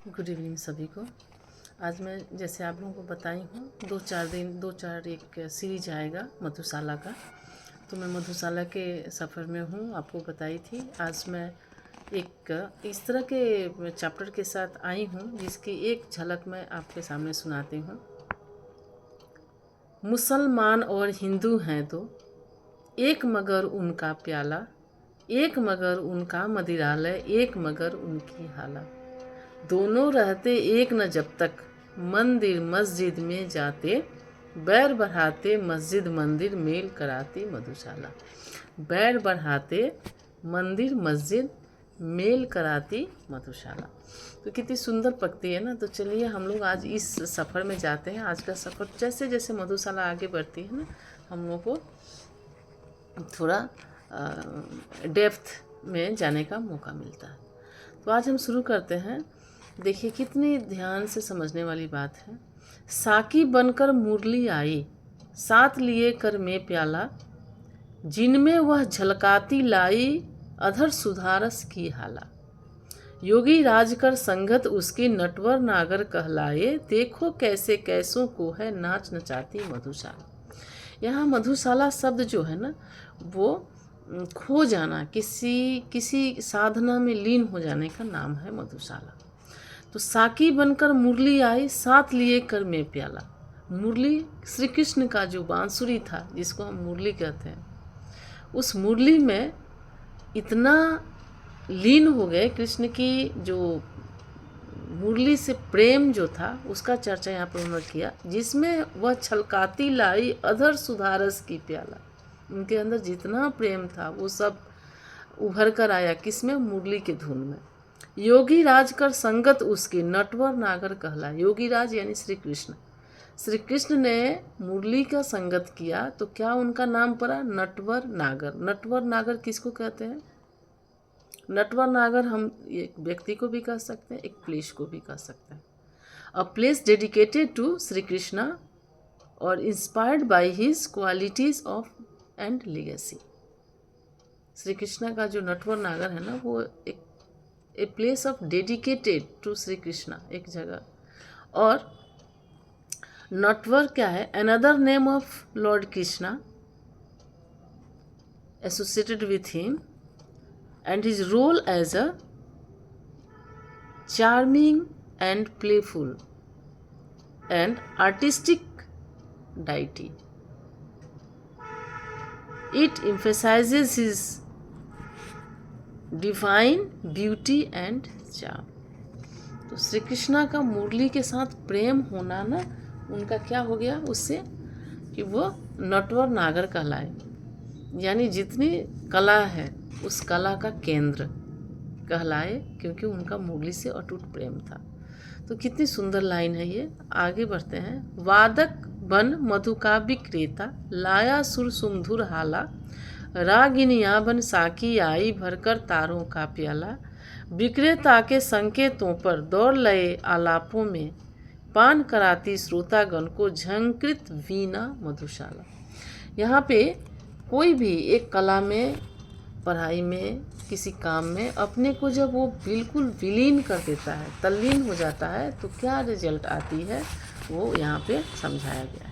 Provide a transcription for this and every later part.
Good evening सभी को। आज मैं जैसे आप लोगों को बताई हूँ दो चार एक सीरीज आएगा मधुशाला का। तो मैं मधुशाला के सफ़र में हूँ, आपको बताई थी। आज मैं एक इस तरह के चैप्टर के साथ आई हूँ जिसकी एक झलक मैं आपके सामने सुनाती हूँ। मुसलमान और हिंदू हैं दो, एक मगर उनका प्याला, एक मगर उनका मदिरालय, एक मगर उनकी हाला। दोनों रहते एक न जब तक, मंदिर मस्जिद में जाते, बैर बढ़ाते मस्जिद मंदिर मेल कराती मधुशाला। बैर बढ़ाते मंदिर मस्जिद मेल कराती मधुशाला। तो कितनी सुंदर पकती है ना। तो चलिए हम लोग आज इस सफ़र में जाते हैं। आज का सफ़र जैसे जैसे मधुशाला आगे बढ़ती है ना, हम लोग को थोड़ा डेप्थ में जाने का मौका मिलता है। तो आज हम शुरू करते हैं। देखिए कितनी ध्यान से समझने वाली बात है। साकी बनकर मुरली आई, साथ लिए कर में प्याला, जिनमें वह झलकाती लाई, अधर सुधारस की हाला। योगी राज कर संगत उसकी, नटवर नागर कहलाए, देखो कैसे कैसों को है नाच नचाती मधुशाला। यहाँ मधुशाला शब्द जो है ना, वो खो जाना, किसी साधना में लीन हो जाने का नाम है मधुशाला। तो साकी बनकर मुरली आई, साथ लिए कर में प्याला। मुरली श्री कृष्ण का जो बांसुरी था, जिसको हम मुरली कहते हैं, उस मुरली में इतना लीन हो गए। कृष्ण की जो मुरली से प्रेम जो था, उसका चर्चा यहाँ पर उन्होंने किया, जिसमें वह छलकाती लाई, अधर सुधारस की प्याला। उनके अंदर जितना प्रेम था वो सब उभर कर आया, किसमें? मुरली के धुन में। योगी राज कर संगत उसकी, नटवर नागर कहला। योगी राज यानी श्री कृष्ण। श्री कृष्ण ने मुरली का संगत किया तो क्या उनका नाम पड़ा? नटवर नागर। नटवर नागर किसको कहते हैं? नटवर नागर हम एक व्यक्ति को भी कह सकते हैं, एक प्लेस को भी कह सकते हैं। A place dedicated to Shri Krishna और inspired by his qualities of and legacy. Shri Krishna का जो नटवर नागर है ना, वो एक a place of dedicated to Shri Krishna, एक जगह। और नटवर क्या है? Another name of lord Krishna associated with him and his role as a charming and playful and artistic deity. It emphasizes his divine beauty and charm. तो श्री कृष्णा का मुरली के साथ प्रेम होना ना, उनका क्या हो गया उससे कि वो नटवर नागर कहलाए, यानी जितनी कला है उस कला का केंद्र कहलाए, क्योंकि उनका मुरली से अटूट प्रेम था। तो कितनी सुंदर लाइन है ये। आगे बढ़ते हैं। वादक बन मधुकाव्य क्रेता, लाया सुर सुमधुर हाला, रागिनिया बन साकी आई, भरकर तारों का प्याला। विक्रेता के संकेतों पर दौड़ लए आलापों में, पान कराती श्रोतागण को झंकृत वीणा मधुशाला। यहाँ पे कोई भी एक कला में, पढ़ाई में, किसी काम में अपने को जब वो बिल्कुल विलीन कर देता है, तल्लीन हो जाता है, तो क्या रिजल्ट आती है वो यहाँ पे समझाया गया है।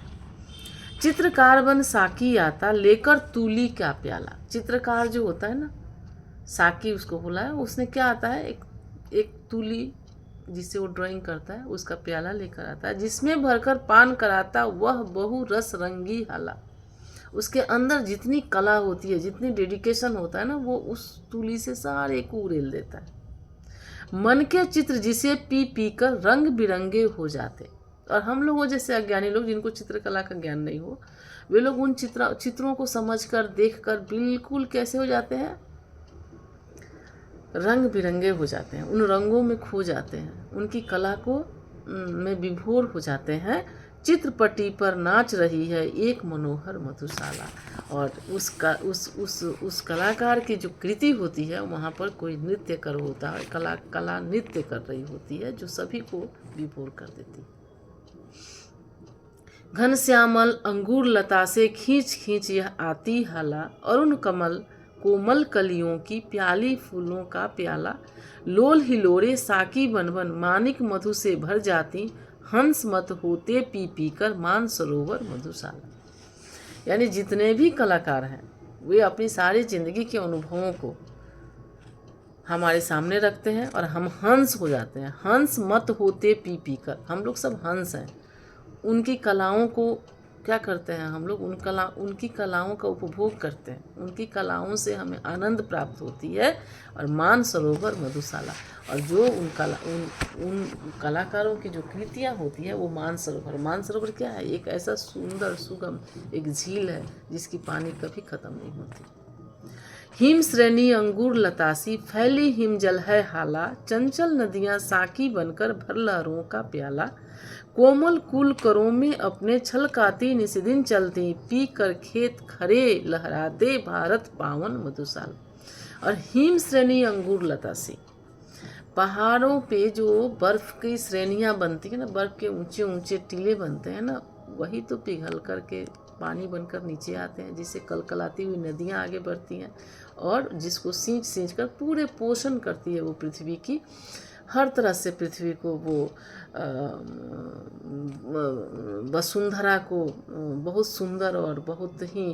चित्रकार बन साकी आता, लेकर तूली का प्याला। चित्रकार जो होता है ना, साकी उसको बोला है, उसने क्या आता है? एक तूली जिससे वो ड्राइंग करता है, उसका प्याला लेकर आता है, जिसमें भरकर पान कराता वह बहु रस रंगी हाला। उसके अंदर जितनी कला होती है, जितनी डेडिकेशन होता है ना, वो उस तूली से सारे को उड़ेल देता है। मन के चित्र जिसे पी पी कर रंग बिरंगे हो जाते। और हम लोग जैसे अज्ञानी लोग, जिनको चित्रकला का ज्ञान नहीं हो, वे लोग उन चित्रों को समझकर, देखकर बिल्कुल कैसे हो जाते हैं? रंग बिरंगे हो जाते हैं, उन रंगों में खो जाते हैं, उनकी कला को में विभोर हो जाते हैं। चित्रपटी पर नाच रही है एक मनोहर मधुशाला। और उस कलाकार की जो कृति होती है, वहाँ पर कोई नृत्य कर होता है, कला नृत्य कर रही होती है, जो सभी को विभोर कर देती है। घनश्यामल अंगूर लता से खींच खींच यह आती हाला, अरुण कमल कोमल कलियों की प्याली फूलों का प्याला, लोल हिलोरे साकी बन बन मानिक मधु से भर जाती, हंस मत होते पी पी कर मान सरोवर मधुशाला। यानी जितने भी कलाकार हैं वे अपनी सारी जिंदगी के अनुभवों को हमारे सामने रखते हैं और हम हंस हो जाते हैं। हंस मत होते पी पी कर, हम लोग सब हंस हैं। उनकी कलाओं को क्या करते हैं हम लोग, उनकी कलाओं का उपभोग करते हैं, उनकी कलाओं से हमें आनंद प्राप्त होती है। और मान सरोवर मधुशाला, और जो उन कलाकारों की जो कृतियाँ होती हैं वो मान सरोवर क्या है, एक ऐसा सुंदर सुगम एक झील है जिसकी पानी कभी ख़त्म नहीं होती। हिम श्रेणी अंगूर लतासी, फैली हिम जल है हाला, चंचल नदियां साकी बनकर भर लहरों का प्याला, कोमल कुल करों में अपने छलकाती निस्दिन चलती, पी कर खेत खरे लहराते भारत पावन मधुशाला। और हिम श्रेणी अंगूर लतासी, पहाड़ों पे जो बर्फ की श्रेणियाँ बनती है ना, बर्फ के ऊंचे ऊंचे टीले बनते हैं ना, वही तो पिघल करके पानी बनकर नीचे आते हैं, जिससे कलकलाती हुई नदियाँ आगे बढ़ती हैं और जिसको सींच सींच कर पूरे पोषण करती है वो पृथ्वी की। हर तरह से पृथ्वी को वो वसुंधरा को बहुत सुंदर और बहुत ही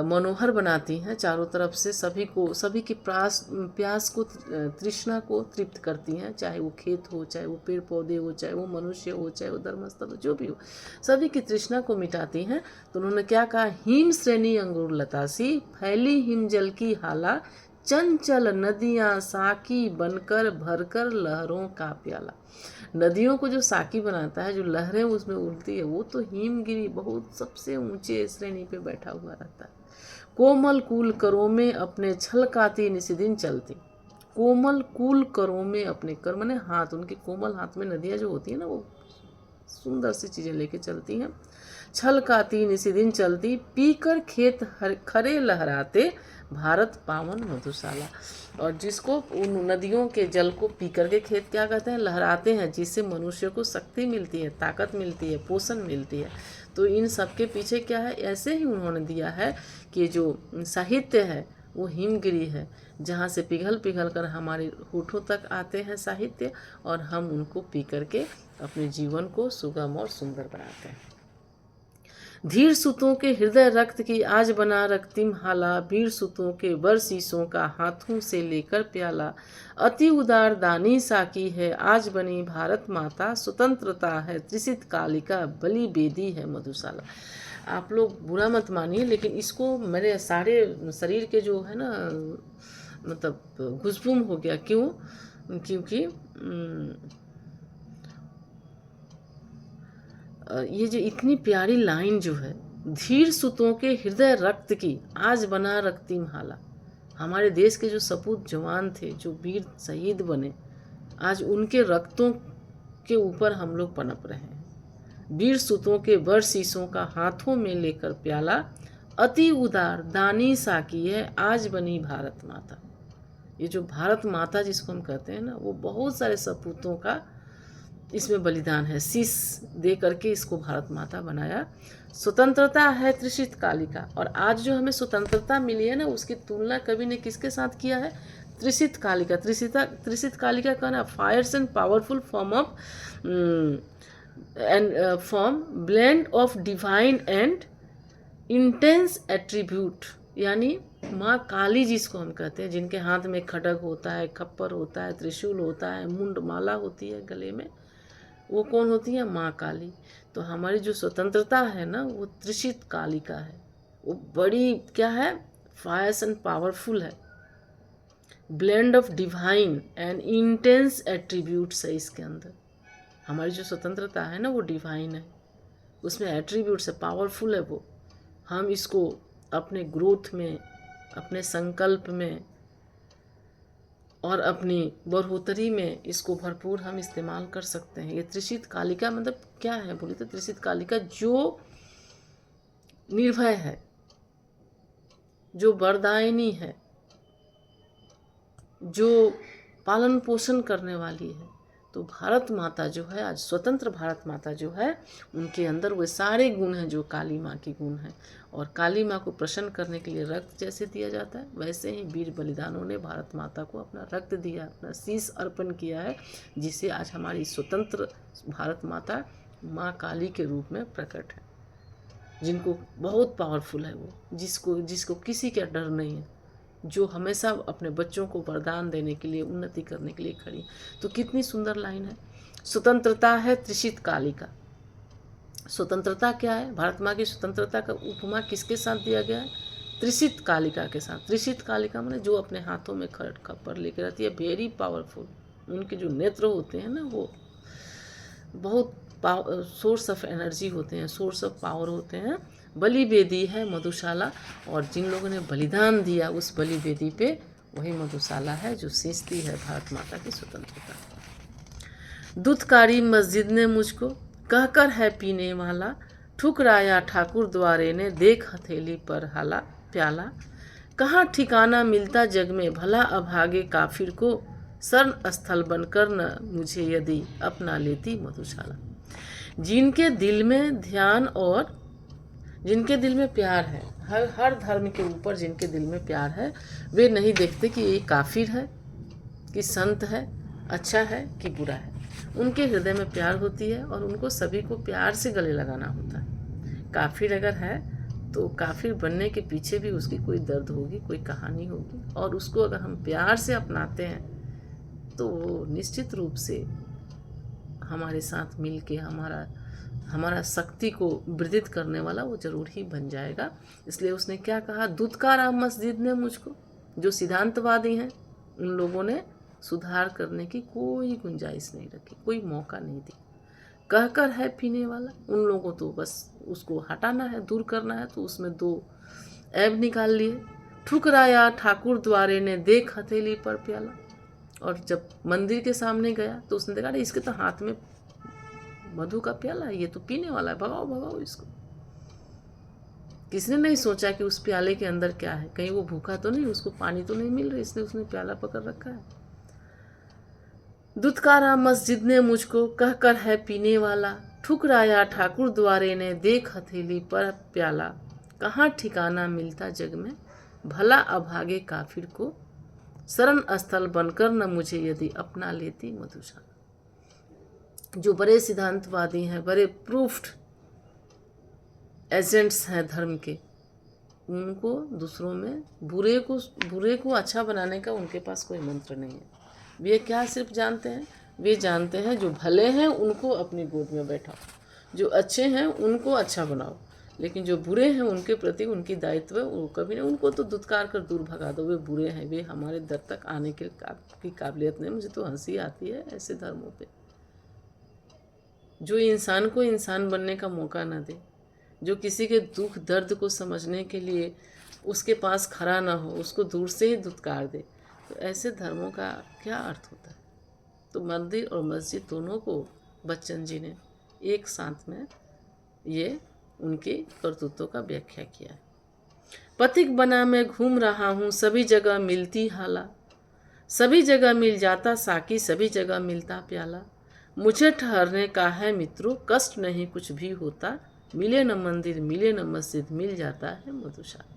मनोहर बनाती हैं। चारों तरफ से सभी की प्यास को, तृष्णा को तृप्त करती हैं, चाहे वो खेत हो, चाहे वो पेड़ पौधे हो, चाहे वो मनुष्य हो, चाहे वो धर्मस्थल हो, जो भी हो, सभी की तृष्णा को मिटाती हैं। तो उन्होंने क्या कहा, हिम श्रेणी अंगूर लतासी, फैली हिम जल की हाला, चंचल नदियां साकी बनकर भरकर लहरों का प्याला। नदियों को जो साकी बनाता है, जो लहरें उसमें उड़ती है, वो तो हिमगिरी बहुत सबसे ऊंचे श्रेणी पे बैठा हुआ रहता है। कोमल कूल करों में अपने छलकाती निस्दिन चलती, कोमल कूल करों में अपने कर माने हाथ, उनके कोमल हाथ में नदियाँ जो होती है ना, वो सुंदर सी चीज़ें लेके चलती हैं। छलकाती निस्दिन चलती, पीकर खेत खरे लहराते भारत पावन मधुशाला। और जिसको उन नदियों के जल को पी करके खेत क्या कहते हैं, लहराते हैं, जिससे मनुष्य को शक्ति मिलती है, ताकत मिलती है, पोषण मिलती है। तो इन सब के पीछे क्या है, ऐसे ही उन्होंने दिया है कि जो साहित्य है वो हिमगिरी है, जहाँ से पिघल पिघल कर हमारे होठों तक आते हैं साहित्य, और हम उनको पी करके अपने जीवन को सुगम और सुंदर बनाते हैं। धीर सुतों के हृदय रक्त की आज बना रक्तिम हाला, वीर सुतों के वर शीशों का हाथों से लेकर प्याला, अति उदार दानी साकी है आज बनी भारत माता, स्वतंत्रता है त्रिशित कालिका बलि बेदी है मधुशाला। आप लोग बुरा मत मानिए, लेकिन इसको मेरे सारे शरीर के जो है ना, मतलब गुज़बुम हो गया। क्यों? क्योंकि ये जो इतनी प्यारी लाइन जो है, धीर सुतों के हृदय रक्त की आज बना रक्तिम हाला, हमारे देश के जो सपूत जवान थे, जो वीर शहीद बने, आज उनके रक्तों के ऊपर हम लोग पनप रहे हैं। वीर सुतों के वर शीशों का हाथों में लेकर प्याला, अति उदार दानी साकी है आज बनी भारत माता। ये जो भारत माता जिसको हम कहते हैं ना, वो बहुत सारे सपूतों का इसमें बलिदान है, शीश दे करके इसको भारत माता बनाया। स्वतंत्रता है त्रिशित कालिका, और आज जो हमें स्वतंत्रता मिली है ना, उसकी तुलना कवि ने किसके साथ किया है, त्रिशित कालिका। त्रिशित कालिका का ना, Fyers and powerful form of form blend of divine and intense attribute, यानी माँ काली जिसको हम कहते हैं, जिनके हाथ में खड्ग होता है, खप्पर होता है, त्रिशूल होता है, मुंड माला होती है गले में, वो कौन होती है, माँ काली। तो हमारी जो स्वतंत्रता है ना, वो त्रिशित कालिका है, वो बड़ी क्या है, फायर्स एंड पावरफुल है, blend of divine and intense attributes है इसके अंदर। हमारी जो स्वतंत्रता है ना, वो डिवाइन है, उसमें एट्रीब्यूट्स है, पावरफुल है वो। हम इसको अपने ग्रोथ में, अपने संकल्प में और अपनी बढ़ोतरी में इसको भरपूर हम इस्तेमाल कर सकते हैं। ये त्रिशित कालिका मतलब क्या है बोले तो, त्रिशित कालिका जो निर्भय है, जो वरदायिनी है, जो पालन पोषण करने वाली है, तो भारत माता जो है, आज स्वतंत्र भारत माता जो है, उनके अंदर वे सारे गुण हैं जो काली माँ के गुण हैं। और काली माँ को प्रसन्न करने के लिए रक्त जैसे दिया जाता है, वैसे ही वीर बलिदानों ने भारत माता को अपना रक्त दिया, अपना शीश अर्पण किया है, जिसे आज हमारी स्वतंत्र भारत माता माँ काली के रूप में प्रकट है, जिनको बहुत पावरफुल है वो, जिसको किसी का डर नहीं है, जो हमेशा अपने बच्चों को वरदान देने के लिए, उन्नति करने के लिए खड़ी। तो कितनी सुंदर लाइन है, स्वतंत्रता है त्रिशित कालिका। स्वतंत्रता क्या है? भारत माँ की स्वतंत्रता का उपमा किसके साथ दिया गया है? त्रिशित कालिका के साथ। त्रिशित कालिका माने जो अपने हाथों में खप्पर लेकर रहती है, वेरी पावरफुल। उनके जो नेत्र होते हैं ना, वो बहुत सोर्स ऑफ एनर्जी होते हैं, सोर्स ऑफ पावर होते हैं। बलि वेदी है मधुशाला, और जिन लोगों ने बलिदान दिया उस बलि वेदी पे, वही मधुशाला है जो सींचती है भारत माता की स्वतंत्रता। दूधकारी मस्जिद ने मुझको कहकर है पीने वाला, ठुकराया ठाकुर द्वारे ने देख हथेली पर हाला प्याला। कहाँ ठिकाना मिलता जग में भला अभागे काफिर को, शरण स्थल बनकर न मुझे यदि अपना लेती मधुशाला। जिनके दिल में ध्यान और जिनके दिल में प्यार है, हर धर्म के ऊपर जिनके दिल में प्यार है, वे नहीं देखते कि ये काफिर है कि संत है, अच्छा है कि बुरा है। उनके हृदय में प्यार होती है और उनको सभी को प्यार से गले लगाना होता है। काफिर अगर है तो काफिर बनने के पीछे भी उसकी कोई दर्द होगी, कोई कहानी होगी, और उसको अगर हम प्यार से अपनाते हैं तो वो निश्चित रूप से हमारे साथ मिल के हमारा शक्ति को वृद्धित करने वाला वो जरूर ही बन जाएगा। इसलिए उसने क्या कहा, दूधकारा मस्जिद ने मुझको, जो सिद्धांतवादी हैं उन लोगों ने सुधार करने की कोई गुंजाइश नहीं रखी, कोई मौका नहीं दी। कहकर है पीने वाला, उन लोगों को तो बस उसको हटाना है, दूर करना है, तो उसमें दो ऐब निकाल लिए। ठुकराया ठाकुर द्वारे ने देख हथेली पर प्याला, और जब मंदिर के सामने गया तो उसने देखा इसके तो हाथ में मधु का प्याला है, ये तो पीने वाला है, भगाओ भगाओ इसको। किसने नहीं सोचा कि उस प्याले के अंदर क्या है, कहीं वो भूखा तो नहीं, उसको पानी तो नहीं मिल रहा, इसलिए उसने प्याला पकड़ रखा है। दूधकारा मस्जिद ने मुझको कहकर है पीने वाला, ठुकराया ठाकुर द्वारे ने देख हथेली पर प्याला। कहाँ ठिकाना मिलता जग में भला अभागे काफिर को, शरण स्थल बनकर न मुझे यदि अपना लेती मधुशाला। जो बड़े सिद्धांतवादी हैं, बड़े प्रूफ्ड एजेंट्स हैं धर्म के, उनको दूसरों में बुरे को अच्छा बनाने का उनके पास कोई मंत्र नहीं है। वे क्या सिर्फ जानते हैं, वे जानते हैं जो भले हैं उनको अपनी गोद में बैठाओ, जो अच्छे हैं उनको अच्छा बनाओ, लेकिन जो बुरे हैं उनके प्रति उनकी दायित्व वो कभी नहीं, उनको तो दुत्कार कर दूर भगा दो, वे बुरे हैं, वे हमारे दर तक आने की काबिलियत नहीं। मुझे तो हंसी आती है ऐसे धर्मों पे, जो इंसान को इंसान बनने का मौका न दे, जो किसी के दुख दर्द को समझने के लिए उसके पास खड़ा ना हो, उसको दूर से ही दुत्कार दे, तो ऐसे धर्मों का क्या अर्थ होता है। तो मंदिर और मस्जिद दोनों को बच्चन जी ने एक साथ में ये उनके करतूतों का व्याख्या किया है। पथिक बना मैं घूम रहा हूँ, सभी जगह मिलती हाला, सभी जगह मिल जाता साकी, सभी जगह मिलता प्याला। मुझे ठहरने का है मित्रों, कष्ट नहीं कुछ भी होता, मिले न मंदिर मिले न मस्जिद, मिल जाता है मधुशाला।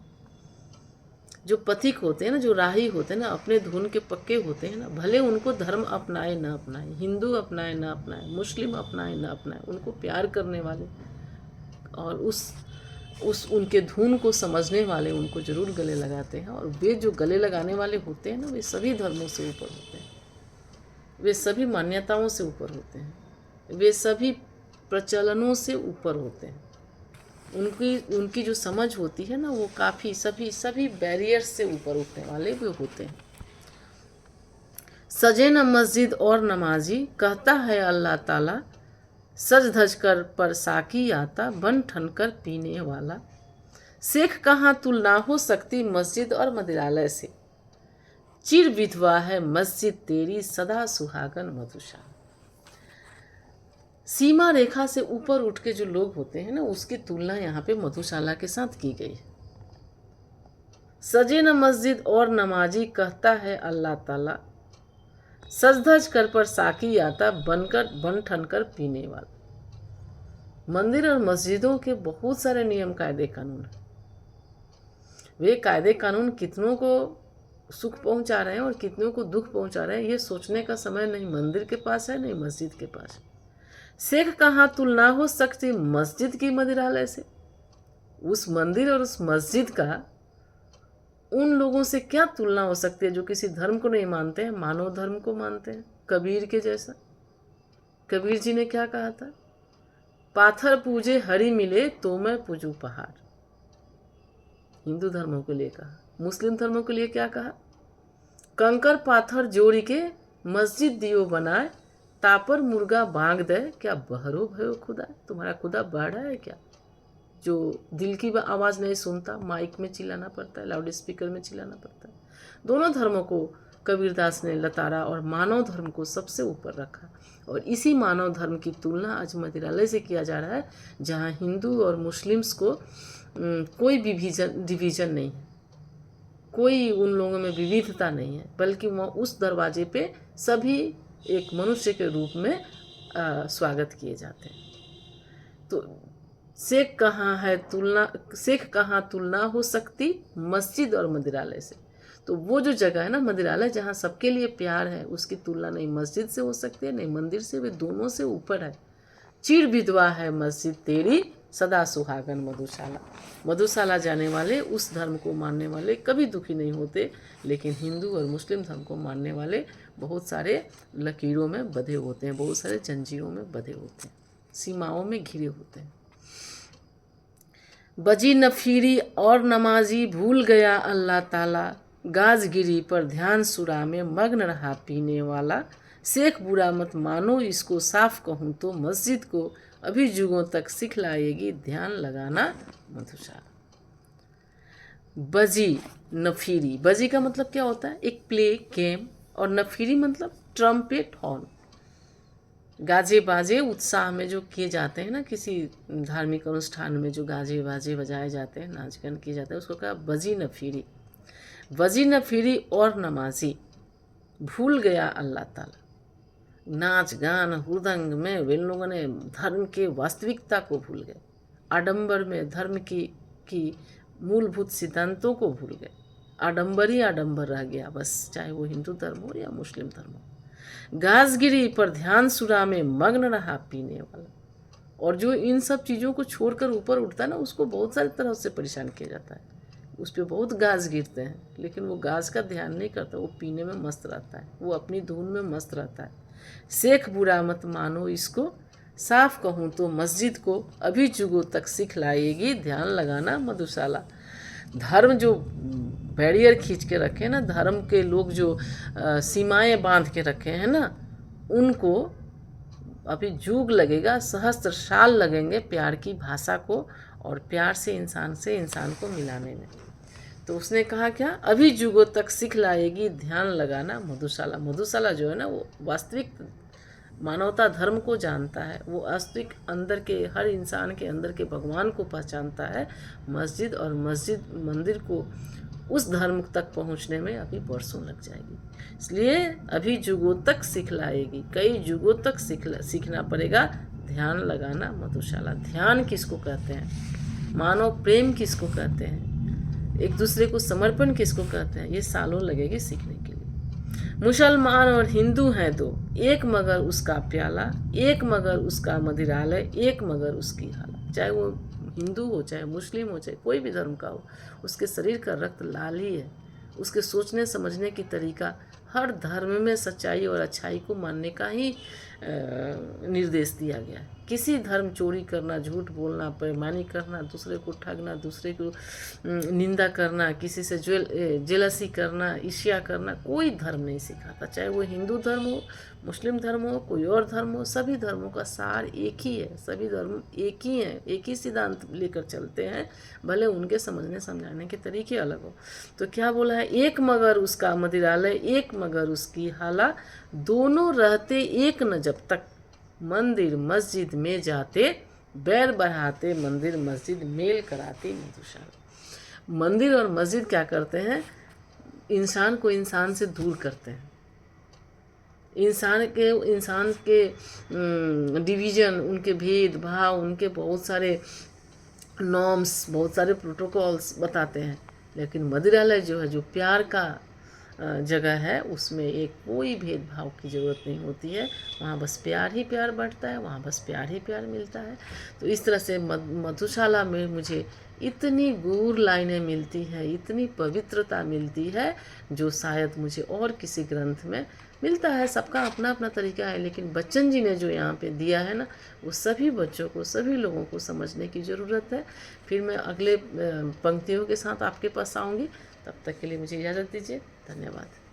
जो पथिक होते हैं ना, जो राही होते हैं ना, अपने धुन के पक्के होते हैं ना, भले उनको धर्म अपनाए ना अपनाए, हिंदू अपनाए ना अपनाए, मुस्लिम अपनाए ना अपनाए, उनको प्यार करने वाले और उस उनके धुन को समझने वाले उनको जरूर गले लगाते हैं। और वे जो गले लगाने वाले होते हैं ना, वे सभी धर्मों से ऊपर होते हैं, वे सभी मान्यताओं से ऊपर होते हैं, वे सभी प्रचलनों से ऊपर होते हैं। उनकी जो समझ होती है ना, वो काफ़ी सभी बैरियर्स से ऊपर उठने वाले वे होते हैं। सजे न मस्जिद और नमाजी, कहता है अल्लाह ताला, सज धज कर पर साकी आता, बन ठन कर पीने वाला। शेख कहाँ तुलना हो सकती मस्जिद और मदिरालय से, चिर विधवा है मस्जिद तेरी सदा सुहागन मधुशाला। सीमा रेखा से ऊपर उठ के जो लोग होते हैं ना, उसकी तुलना यहाँ पे मधुशाला के साथ की गई है। सजे न मस्जिद और नमाजी, कहता है अल्लाह ताला, सज धज कर पर साकी आता, बनकर बन ठन कर पीने वाला। मंदिर और मस्जिदों के बहुत सारे नियम कायदे कानून हैं। वे कायदे कानून कितनों को सुख पहुंचा रहे हैं और कितनों को दुख पहुंचा रहे हैं, ये सोचने का समय नहीं मंदिर के पास है, नहीं मस्जिद के पास है। शेख कहाँ तुलना हो सकती मस्जिद की मदिरालय से। उस मंदिर और उस मस्जिद का उन लोगों से क्या तुलना हो सकती है जो किसी धर्म को नहीं मानते हैं, मानव धर्म को मानते हैं, कबीर के जैसा। कबीर जी ने क्या कहा था, पाथर पूजे हरि मिले तो मैं पूजू पहाड़। हिंदू धर्मों के लिए कहा। मुस्लिम धर्मों के लिए क्या कहा, कंकर पाथर जोड़ी के मस्जिद दियो बनाए, तापर मुर्गा बांग दे, क्या बहरो भयो खुदा। तुम्हारा खुदा बहरा है क्या, जो दिल की आवाज़ नहीं सुनता, माइक में चिल्लाना पड़ता है, लाउड स्पीकर में चिल्लाना पड़ता है। दोनों धर्मों को कबीरदास ने लताड़ा और मानव धर्म को सबसे ऊपर रखा। और इसी मानव धर्म की तुलना आज मदिरालय से किया जा रहा है, जहाँ हिंदू और मुस्लिम्स को कोई डिवीज़न नहीं है, कोई उन लोगों में विविधता नहीं है, बल्कि वह उस दरवाजे पे सभी एक मनुष्य के रूप में स्वागत किए जाते हैं। तो शेख कहाँ तुलना हो सकती मस्जिद और मदिरालय से। तो वो जो जगह है ना मदिरालय, जहाँ सबके लिए प्यार है, उसकी तुलना नहीं मस्जिद से हो सकती है, नहीं मंदिर से, वे दोनों से ऊपर है। चिर विधवा है मस्जिद तेरी, सदा सुहागन मधुशाला। मधुशाला जाने वाले, उस धर्म को मानने वाले कभी दुखी नहीं होते, लेकिन हिंदू और मुस्लिम धर्म को मानने वाले बहुत सारे लकीरों में बंधे होते हैं, बहुत सारे जंजीरों में बंधे होते हैं, सीमाओं में घिरे होते हैं। बजी नफीरी और नमाजी भूल गया अल्लाह ताला, गाजगिरी पर ध्यान सुरा में मग्न रहा पीने वाला। शेख बुरा मत मानो इसको, साफ कहूँ तो मस्जिद को अभी जुगों तक सिखलाएगी ध्यान लगाना मधुशाला। बजी नफीरी, बजी का मतलब क्या होता है, एक प्ले गेम, और नफीरी मतलब ट्रम्पेट हॉर्न, गाजे बाजे उत्साह में जो किए जाते हैं ना, किसी धार्मिक अनुष्ठान में जो गाजे बाजे बजाए जाते हैं, नाच गान किए जाते हैं, उसको कहा बजी नफीरी। बजी नफीरी और नमाजी भूल गया अल्लाह ताला। नाच गान हुदंग में वे लोगों ने धर्म के वास्तविकता को भूल गए, आडंबर में धर्म की मूलभूत सिद्धांतों को भूल गए। आडंबर ही आडंबर रह गया बस, चाहे वो हिंदू धर्म हो या मुस्लिम धर्म हो। गाजगिरी पर ध्यान सुरा में मग्न रहा पीने वाला। और जो इन सब चीज़ों को छोड़कर ऊपर उठता है ना, उसको बहुत सारी तरह से परेशान किया जाता है, उस पर बहुत गाज गिरते हैं, लेकिन वो गाज का ध्यान नहीं करता, वो पीने में मस्त रहता है, वो अपनी धुन में मस्त रहता है। शेख बुरा मत मानो इसको, साफ कहूँ तो मस्जिद को अभी जुगों तक सिखलाएगी ध्यान लगाना मधुशाला। धर्म जो बैरियर खींच के रखे ना, धर्म के लोग जो सीमाएं बांध के रखे हैं ना, उनको अभी जुग लगेगा, सहस्त्र साल लगेंगे प्यार की भाषा को और प्यार से इंसान को मिलाने में। तो उसने कहा क्या, अभी जुगों तक सिखलाएगी ध्यान लगाना मधुशाला। मधुशाला जो है ना, वो वास्तविक मानवता धर्म को जानता है, वो वास्तविक अंदर के हर इंसान के अंदर के भगवान को पहचानता है। मस्जिद और मंदिर को उस धर्म तक पहुंचने में अभी बरसों लग जाएगी, इसलिए अभी जुगों तक सिखलाएगी, कई जुगों तक सीखना पड़ेगा ध्यान लगाना मधुशाला। ध्यान किसको कहते हैं, मानव प्रेम किसको कहते हैं, एक दूसरे को समर्पण किसको कहते हैं, ये सालों लगेगी सीखने के लिए। मुसलमान और हिंदू हैं दो, एक मगर उसका प्याला, एक मगर उसका मदिरालय, एक मगर उसकी हाला। चाहे वो हिंदू हो, चाहे मुस्लिम हो, चाहे कोई भी धर्म का हो, उसके शरीर का रक्त लाल ही है। उसके सोचने समझने की तरीका, हर धर्म में सच्चाई और अच्छाई को मानने का ही निर्देश दिया गया है। किसी धर्म चोरी करना, झूठ बोलना, बेईमानी करना, दूसरे को ठगना, दूसरे को निंदा करना, किसी से जेलसी करना, ईर्ष्या करना, कोई धर्म नहीं सिखाता। चाहे वो हिंदू धर्म हो, मुस्लिम धर्म हो, कोई और धर्म हो, सभी धर्मों का सार एक ही है, सभी धर्म एक ही हैं, एक ही सिद्धांत लेकर चलते हैं, भले उनके समझने समझाने के तरीके अलग हो। तो क्या बोला है, एक मगर उसका मदिरालय, एक मगर उसकी हाला, दोनों रहते एक न जब तक, मंदिर मस्जिद में जाते, बैर बढ़ाते मंदिर मस्जिद मेल कराती मधुशाला। मंदिर और मस्जिद क्या करते हैं, इंसान को इंसान से दूर करते हैं। इंसान के डिवीज़न, उनके भेदभाव, उनके बहुत सारे नॉर्म्स, बहुत सारे प्रोटोकॉल्स बताते हैं। लेकिन मंदिरालय जो है, जो प्यार का जगह है, उसमें एक कोई भेदभाव की ज़रूरत नहीं होती है। वहाँ बस प्यार ही प्यार बढ़ता है, वहाँ बस प्यार ही प्यार मिलता है। तो इस तरह से मधुशाला में मुझे इतनी गूढ़ लाइनें मिलती हैं, इतनी पवित्रता मिलती है, जो शायद मुझे और किसी ग्रंथ में मिलता है। सबका अपना अपना तरीका है, लेकिन बच्चन जी ने जो यहाँ पे दिया है ना, वो सभी बच्चों को, सभी लोगों को समझने की ज़रूरत है। फिर मैं अगले पंक्तियों के साथ आपके पास आऊँगी। तब तक के लिए मुझे इजाज़त दीजिए। धन्यवाद।